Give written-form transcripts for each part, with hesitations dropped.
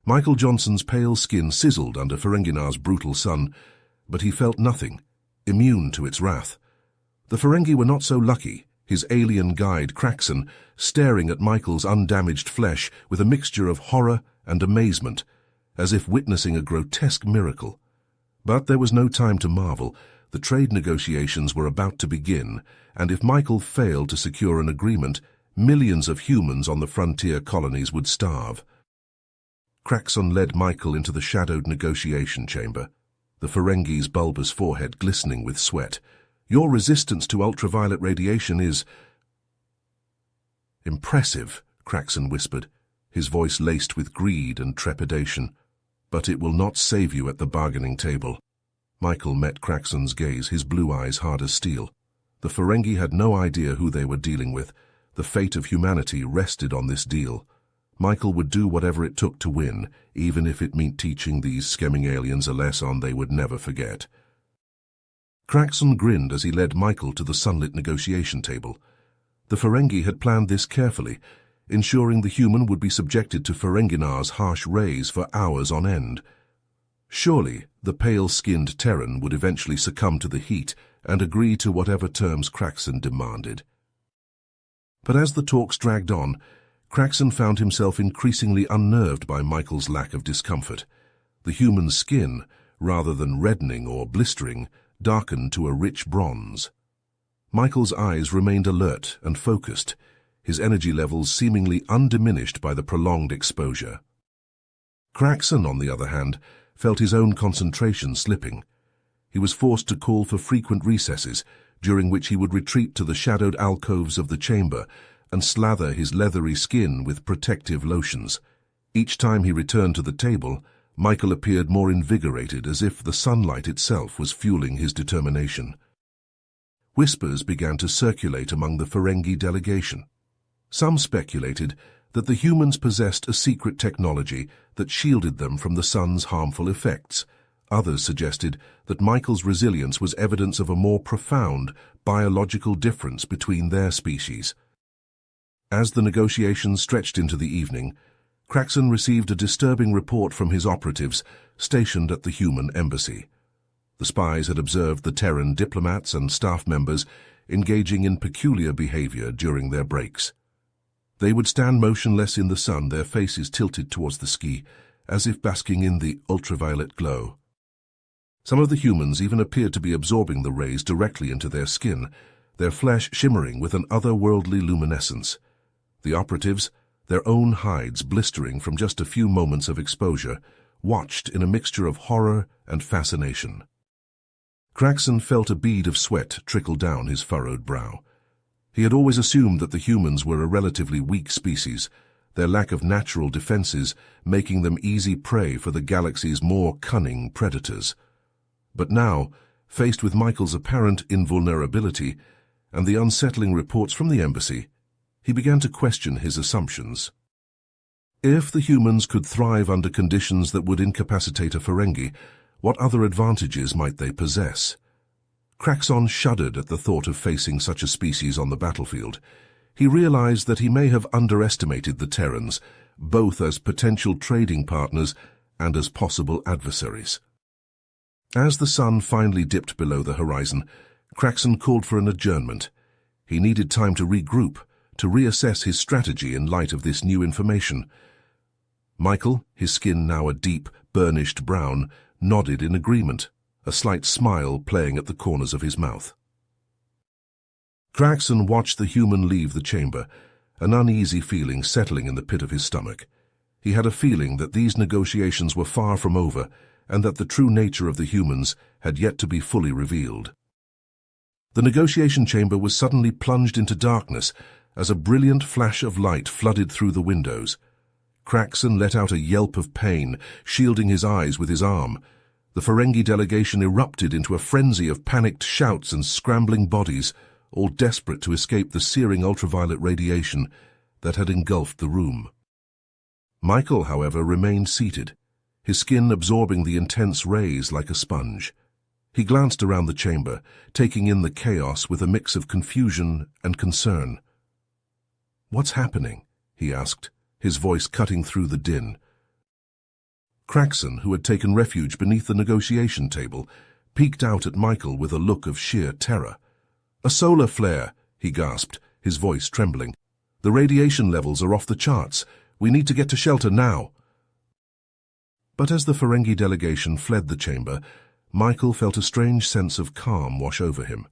Michael Johnson's pale skin sizzled under Ferenginar's brutal sun, but he felt nothing, immune to its wrath. The Ferengi were not so lucky, his alien guide Kraxon staring at Michael's undamaged flesh with a mixture of horror and amazement, as if witnessing a grotesque miracle. But there was no time to marvel. The trade negotiations were about to begin, and if Michael failed to secure an agreement, millions of humans on the frontier colonies would starve. Kraxon led Michael into the shadowed negotiation chamber, the Ferengi's bulbous forehead glistening with sweat. "Your resistance to ultraviolet radiation is impressive," Kraxon whispered, his voice laced with greed and trepidation. "But it will not save you at the bargaining table." Michael met Kraxon's gaze, his blue eyes hard as steel. The Ferengi had no idea who they were dealing with. The fate of humanity rested on this deal. Michael would do whatever it took to win, even if it meant teaching these scheming aliens a lesson they would never forget. Kraxon grinned as he led Michael to the sunlit negotiation table. The Ferengi had planned this carefully, ensuring the human would be subjected to Ferenginar's harsh rays for hours on end. Surely, the pale-skinned Terran would eventually succumb to the heat and agree to whatever terms Kraxon demanded. But as the talks dragged on, Kraxon found himself increasingly unnerved by Michael's lack of discomfort. The human's skin, rather than reddening or blistering, darkened to a rich bronze. Michael's eyes remained alert and focused, his energy levels seemingly undiminished by the prolonged exposure. Kraxon, on the other hand, felt his own concentration slipping. He was forced to call for frequent recesses, during which he would retreat to the shadowed alcoves of the chamber and slather his leathery skin with protective lotions. Each time he returned to the table, Michael appeared more invigorated, as if the sunlight itself was fueling his determination. Whispers began to circulate among the Ferengi delegation. Some speculated that the humans possessed a secret technology that shielded them from the sun's harmful effects. Others suggested that Michael's resilience was evidence of a more profound biological difference between their species. As the negotiations stretched into the evening, Kraxon received a disturbing report from his operatives stationed at the human embassy. The spies had observed the Terran diplomats and staff members engaging in peculiar behavior during their breaks. They would stand motionless in the sun, their faces tilted towards the sky, as if basking in the ultraviolet glow. Some of the humans even appeared to be absorbing the rays directly into their skin, their flesh shimmering with an otherworldly luminescence. The operatives, their own hides blistering from just a few moments of exposure, watched in a mixture of horror and fascination. Kraxon felt a bead of sweat trickle down his furrowed brow. He had always assumed that the humans were a relatively weak species, their lack of natural defenses making them easy prey for the galaxy's more cunning predators. But now, faced with Michael's apparent invulnerability and the unsettling reports from the embassy, he began to question his assumptions. If the humans could thrive under conditions that would incapacitate a Ferengi, what other advantages might they possess? Kraxon shuddered at the thought of facing such a species on the battlefield. He realized that he may have underestimated the Terrans, both as potential trading partners and as possible adversaries. As the sun finally dipped below the horizon, Kraxon called for an adjournment. He needed time to regroup, to reassess his strategy in light of this new information. Michael, his skin now a deep, burnished brown, nodded in agreement, a slight smile playing at the corners of his mouth. Kraxon watched the human leave the chamber, an uneasy feeling settling in the pit of his stomach. He had a feeling that these negotiations were far from over, and that the true nature of the humans had yet to be fully revealed. The negotiation chamber was suddenly plunged into darkness as a brilliant flash of light flooded through the windows. Kraxon let out a yelp of pain, shielding his eyes with his arm. The Ferengi delegation erupted into a frenzy of panicked shouts and scrambling bodies, all desperate to escape the searing ultraviolet radiation that had engulfed the room. Michael, however, remained seated, his skin absorbing the intense rays like a sponge. He glanced around the chamber, taking in the chaos with a mix of confusion and concern. "What's happening?" he asked, his voice cutting through the din. Craxon, who had taken refuge beneath the negotiation table, peeked out at Michael with a look of sheer terror. "A solar flare," he gasped, his voice trembling. "The radiation levels are off the charts. We need to get to shelter now." But as the Ferengi delegation fled the chamber, Michael felt a strange sense of calm wash over him.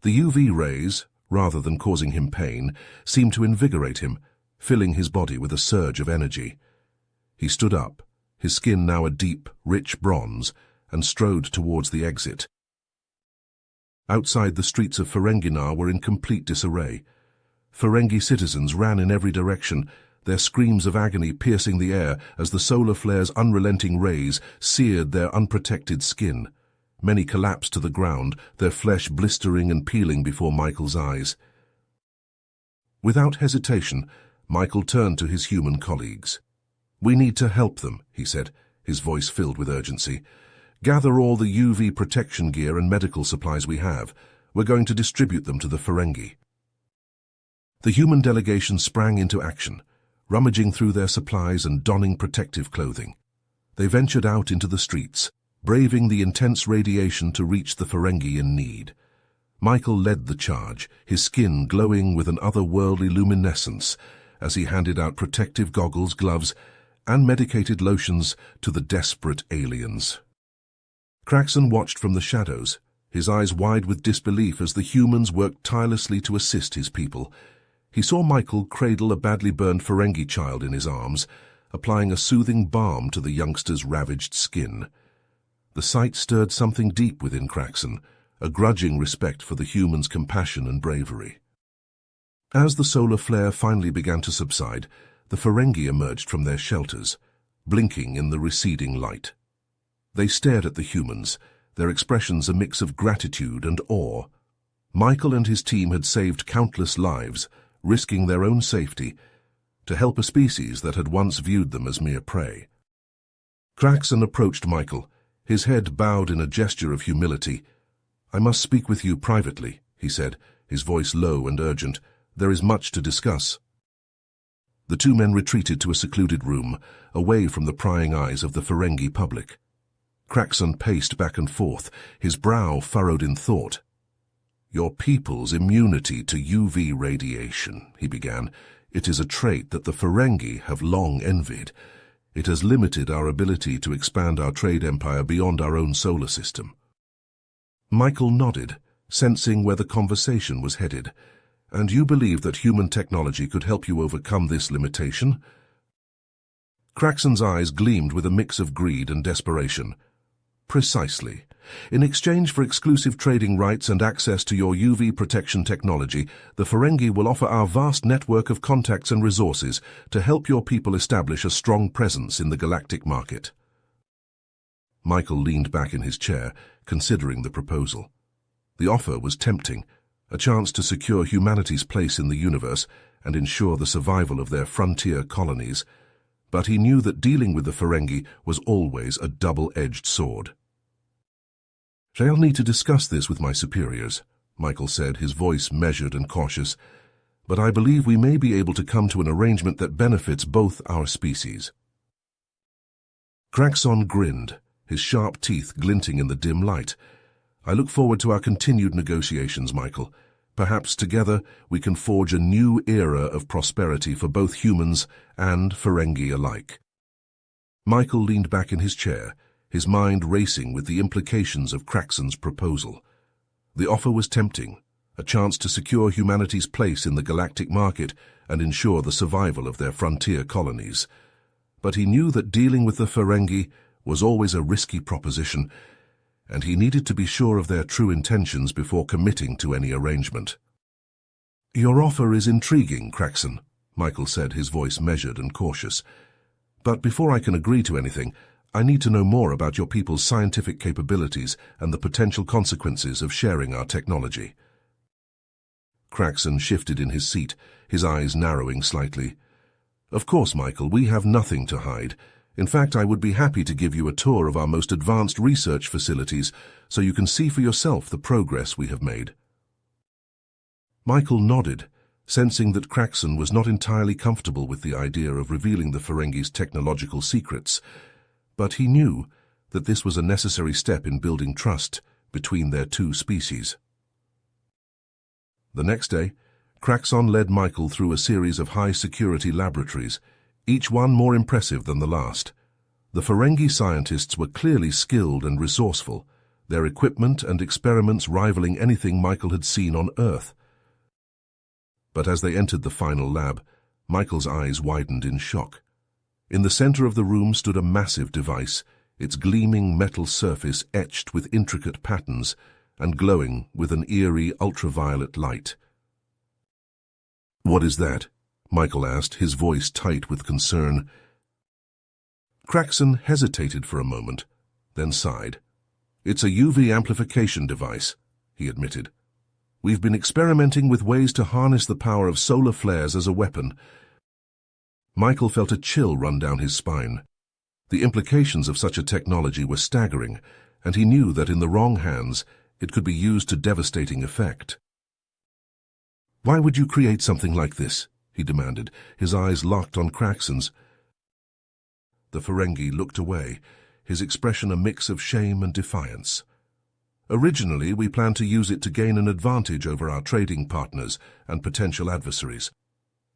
The UV rays, rather than causing him pain, seemed to invigorate him, filling his body with a surge of energy. He stood up, his skin now a deep, rich bronze, and strode towards the exit. Outside, the streets of Ferenginar were in complete disarray. Ferengi citizens ran in every direction, their screams of agony piercing the air as the solar flare's unrelenting rays seared their unprotected skin. Many collapsed to the ground, their flesh blistering and peeling before Michael's eyes. Without hesitation, Michael turned to his human colleagues. "We need to help them," he said, his voice filled with urgency. "Gather all the UV protection gear and medical supplies we have. We're going to distribute them to the Ferengi." The human delegation sprang into action, rummaging through their supplies and donning protective clothing. They ventured out into the streets, braving the intense radiation to reach the Ferengi in need. Michael led the charge, his skin glowing with an otherworldly luminescence, as he handed out protective goggles, gloves, and medicated lotions to the desperate aliens. Craxon watched from the shadows, his eyes wide with disbelief as the humans worked tirelessly to assist his people. He saw Michael cradle a badly burned Ferengi child in his arms, applying a soothing balm to the youngster's ravaged skin. The sight stirred something deep within Craxon, a grudging respect for the human's compassion and bravery. As the solar flare finally began to subside, the Ferengi emerged from their shelters, blinking in the receding light. They stared at the humans, their expressions a mix of gratitude and awe. Michael and his team had saved countless lives, risking their own safety, to help a species that had once viewed them as mere prey. Craxon approached Michael, his head bowed in a gesture of humility. "I must speak with you privately," he said, his voice low and urgent. "There is much to discuss." The two men retreated to a secluded room, away from the prying eyes of the Ferengi public. Craxon paced back and forth, his brow furrowed in thought. "Your people's immunity to UV radiation," he began. "It is a trait that the Ferengi have long envied. It has limited our ability to expand our trade empire beyond our own solar system." Michael nodded, sensing where the conversation was headed. "And you believe that human technology could help you overcome this limitation?" Craxon's eyes gleamed with a mix of greed and desperation. "Precisely. In exchange for exclusive trading rights and access to your UV protection technology, the Ferengi will offer our vast network of contacts and resources to help your people establish a strong presence in the galactic market." Michael leaned back in his chair, considering the proposal. The offer was tempting, a chance to secure humanity's place in the universe and ensure the survival of their frontier colonies. But he knew that dealing with the Ferengi was always a double-edged sword. "I'll need to discuss this with my superiors," Michael said, his voice measured and cautious. "But I believe we may be able to come to an arrangement that benefits both our species." Craxon grinned, his sharp teeth glinting in the dim light. "I look forward to our continued negotiations, Michael. Perhaps together we can forge a new era of prosperity for both humans and Ferengi alike." Michael leaned back in his chair, his mind racing with the implications of Craxon's proposal. The offer was tempting, a chance to secure humanity's place in the galactic market and ensure the survival of their frontier colonies. But he knew that dealing with the Ferengi was always a risky proposition, and he needed to be sure of their true intentions before committing to any arrangement. "Your offer is intriguing, Craxon," Michael said, his voice measured and cautious. "But before I can agree to anything, I need to know more about your people's scientific capabilities and the potential consequences of sharing our technology." Craxon shifted in his seat, his eyes narrowing slightly. "Of course, Michael, we have nothing to hide. In fact, I would be happy to give you a tour of our most advanced research facilities so you can see for yourself the progress we have made." Michael nodded, sensing that Craxon was not entirely comfortable with the idea of revealing the Ferengi's technological secrets. but he knew that this was a necessary step in building trust between their two species. The next day, Craxon led Michael through a series of high-security laboratories, each one more impressive than the last. The Ferengi scientists were clearly skilled and resourceful, their equipment and experiments rivaling anything Michael had seen on Earth. But as they entered the final lab, Michael's eyes widened in shock. In the center of the room stood a massive device, its gleaming metal surface etched with intricate patterns and glowing with an eerie ultraviolet light. "What is that?" Michael asked, his voice tight with concern. Craxon hesitated for a moment, then sighed. "It's a UV amplification device," he admitted. "We've been experimenting with ways to harness the power of solar flares as a weapon." Michael felt a chill run down his spine. The implications of such a technology were staggering, and he knew that in the wrong hands it could be used to devastating effect. "Why would you create something like this?" he demanded, his eyes locked on Craxon's. The Ferengi looked away, his expression a mix of shame and defiance. "Originally, we planned to use it to gain an advantage over our trading partners and potential adversaries.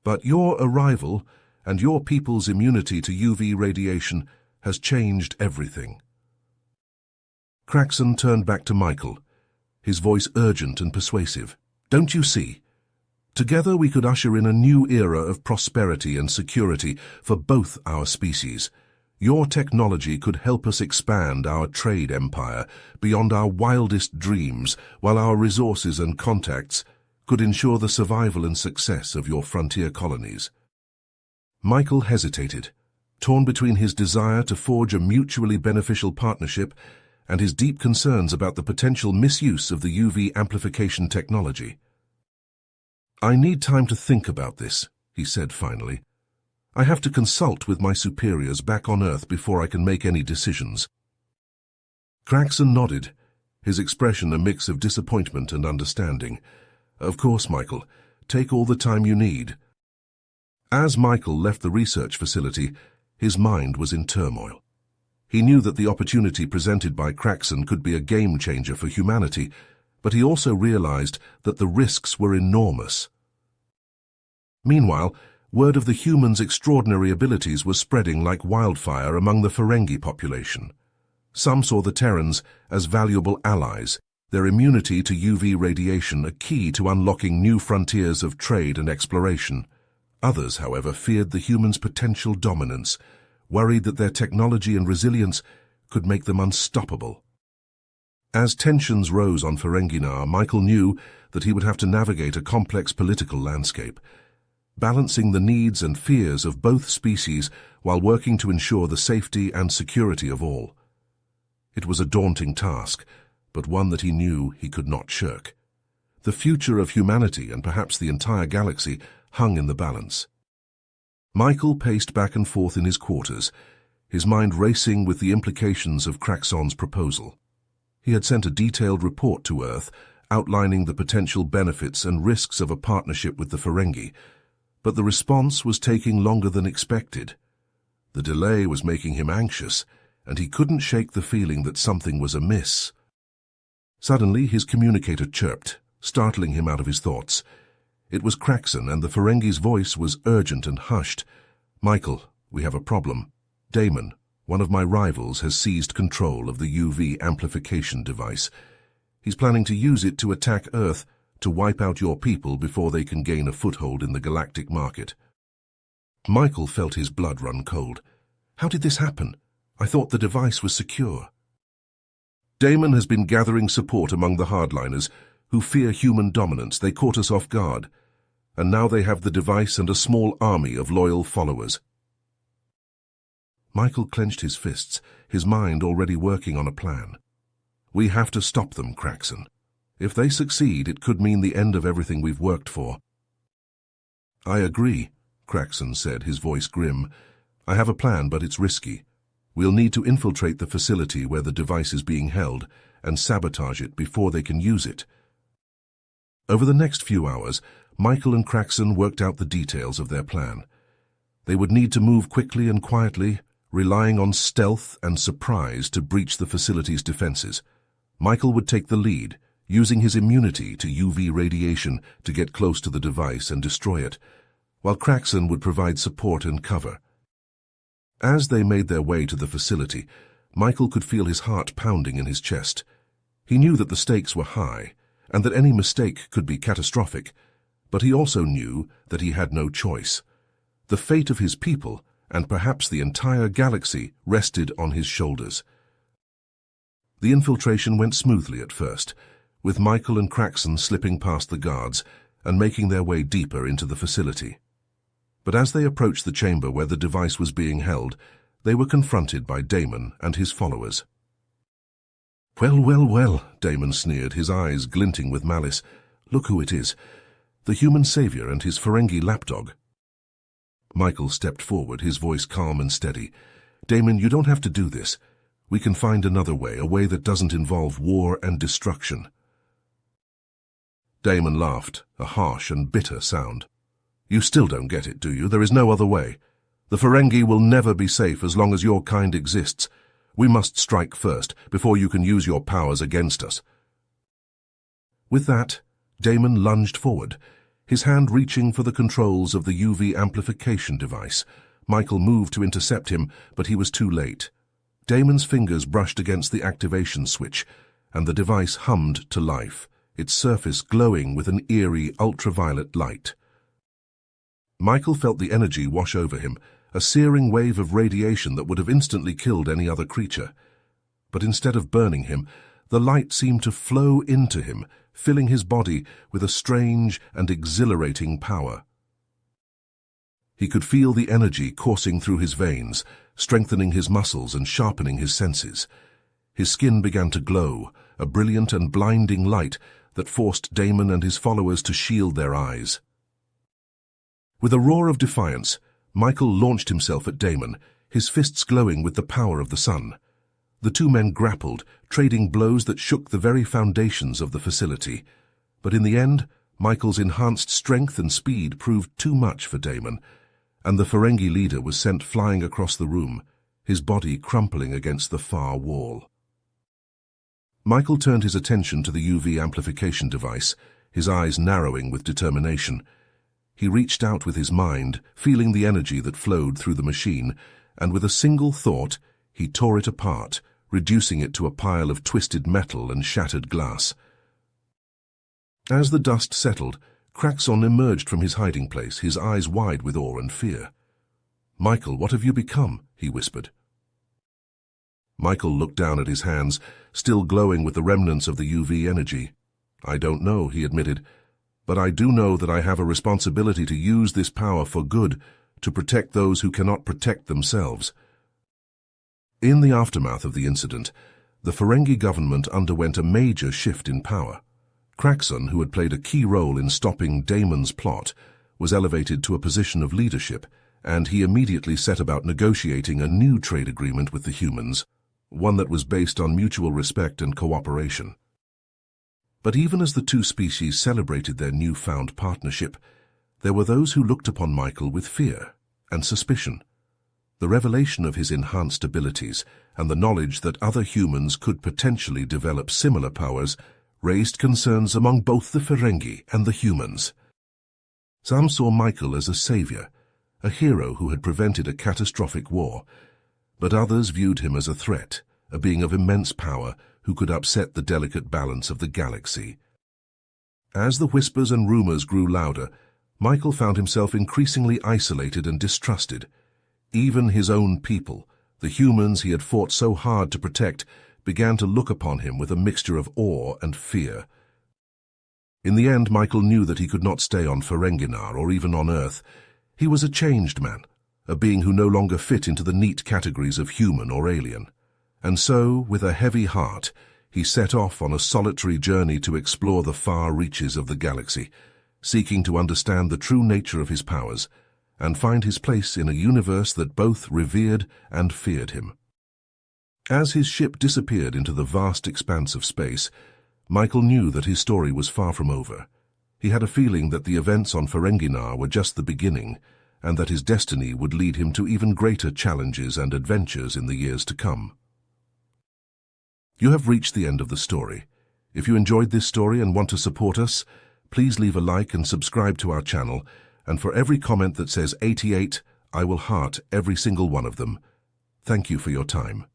But your arrival and your people's immunity to UV radiation has changed everything." Craxon turned back to Michael, his voice urgent and persuasive. "Don't you see? Together we could usher in a new era of prosperity and security for both our species. Your technology could help us expand our trade empire beyond our wildest dreams, while our resources and contacts could ensure the survival and success of your frontier colonies." Michael hesitated, torn between his desire to forge a mutually beneficial partnership and his deep concerns about the potential misuse of the UV amplification technology. "I need time to think about this," he said finally. "I have to consult with my superiors back on Earth before I can make any decisions." Craxon nodded, his expression a mix of disappointment and understanding. "Of course, Michael. Take all the time you need." As Michael left the research facility, his mind was in turmoil. He knew that the opportunity presented by Craxon could be a game-changer for humanity, but he also realized that the risks were enormous. Meanwhile, word of the humans' extraordinary abilities was spreading like wildfire among the Ferengi population. Some saw the Terrans as valuable allies, their immunity to UV radiation a key to unlocking new frontiers of trade and exploration. Others, however, feared the humans' potential dominance, worried that their technology and resilience could make them unstoppable. As tensions rose on Ferenginar, Michael knew that he would have to navigate a complex political landscape, balancing the needs and fears of both species while working to ensure the safety and security of all. It was a daunting task, but one that he knew he could not shirk. The future of humanity and perhaps the entire galaxy hung in the balance. Michael paced back and forth in his quarters, his mind racing with the implications of Craxon's proposal. He had sent a detailed report to Earth outlining the potential benefits and risks of a partnership with the Ferengi, but the response was taking longer than expected. The delay was making him anxious, and he couldn't shake the feeling that something was amiss. Suddenly, his communicator chirped, startling him out of his thoughts. It was Craxon, and the Ferengi's voice was urgent and hushed. "Michael, we have a problem. Damon, one of my rivals, has seized control of the UV amplification device. He's planning to use it to attack Earth, to wipe out your people before they can gain a foothold in the galactic market." Michael felt his blood run cold. How did this happen? I thought the device was secure. "Damon has been gathering support among the hardliners, who fear human dominance. They caught us off guard, and now they have the device and a small army of loyal followers." Michael clenched his fists, his mind already working on a plan. "We have to stop them, Craxon. If they succeed, it could mean the end of everything we've worked for." "I agree," Craxon said, his voice grim. "I have a plan, but it's risky. We'll need to infiltrate the facility where the device is being held and sabotage it before they can use it." Over the next few hours, Michael and Craxon worked out the details of their plan. They would need to move quickly and quietly, relying on stealth and surprise to breach the facility's defenses. Michael would take the lead, using his immunity to UV radiation to get close to the device and destroy it, while Craxon would provide support and cover. As they made their way to the facility, Michael could feel his heart pounding in his chest. He knew that the stakes were high, and that any mistake could be catastrophic, but he also knew that he had no choice. The fate of his people, and perhaps the entire galaxy, rested on his shoulders. The infiltration went smoothly at first, with Michael and Craxon slipping past the guards and making their way deeper into the facility. But as they approached the chamber where the device was being held, they were confronted by Damon and his followers. "Well, well, well," Damon sneered, his eyes glinting with malice. "Look who it is. The human savior and his Ferengi lapdog." Michael stepped forward, his voice calm and steady. "Damon, you don't have to do this. We can find another way, a way that doesn't involve war and destruction." Damon laughed, a harsh and bitter sound. "You still don't get it, do you? There is no other way. The Ferengi will never be safe as long as your kind exists. We must strike first, before you can use your powers against us." With that, Damon lunged forward, his hand reaching for the controls of the UV amplification device. Michael moved to intercept him, but he was too late. Damon's fingers brushed against the activation switch, and the device hummed to life, its surface glowing with an eerie ultraviolet light. Michael felt the energy wash over him, a searing wave of radiation that would have instantly killed any other creature. But instead of burning him, the light seemed to flow into him, filling his body with a strange and exhilarating power. He could feel the energy coursing through his veins, strengthening his muscles and sharpening his senses. His skin began to glow, a brilliant and blinding light that forced Damon and his followers to shield their eyes. With a roar of defiance, Michael launched himself at Damon, his fists glowing with the power of the sun. The two men grappled, trading blows that shook the very foundations of the facility. But in the end, Michael's enhanced strength and speed proved too much for Damon, and the Ferengi leader was sent flying across the room, his body crumpling against the far wall. Michael turned his attention to the UV amplification device, his eyes narrowing with determination. He reached out with his mind, feeling the energy that flowed through the machine, and with a single thought, he tore it apart, reducing it to a pile of twisted metal and shattered glass. As the dust settled, Craxon emerged from his hiding place, his eyes wide with awe and fear. "Michael, what have you become?" he whispered. Michael looked down at his hands, still glowing with the remnants of the UV energy. "I don't know," he admitted, "but I do know that I have a responsibility to use this power for good, to protect those who cannot protect themselves." In the aftermath of the incident, the Ferengi government underwent a major shift in power. Craxon, who had played a key role in stopping Damon's plot, was elevated to a position of leadership, and he immediately set about negotiating a new trade agreement with the humans, one that was based on mutual respect and cooperation. But even as the two species celebrated their newfound partnership, there were those who looked upon Michael with fear and suspicion. The revelation of his enhanced abilities and the knowledge that other humans could potentially develop similar powers raised concerns among both the Ferengi and the humans. Some saw Michael as a savior, a hero who had prevented a catastrophic war, but others viewed him as a threat, a being of immense power who could upset the delicate balance of the galaxy. As the whispers and rumors grew louder, Michael found himself increasingly isolated and distrusted. Even his own people, the humans he had fought so hard to protect, began to look upon him with a mixture of awe and fear. In the end, Michael knew that he could not stay on Ferenginar or even on Earth. He was a changed man, a being who no longer fit into the neat categories of human or alien. And so, with a heavy heart, he set off on a solitary journey to explore the far reaches of the galaxy, seeking to understand the true nature of his powers and find his place in a universe that both revered and feared him. As his ship disappeared into the vast expanse of space, Michael knew that his story was far from over. He had a feeling that the events on Ferenginar were just the beginning, and that his destiny would lead him to even greater challenges and adventures in the years to come. You have reached the end of the story. If you enjoyed this story and want to support us, please leave a like and subscribe to our channel, and for every comment that says 88, I will heart every single one of them. Thank you for your time.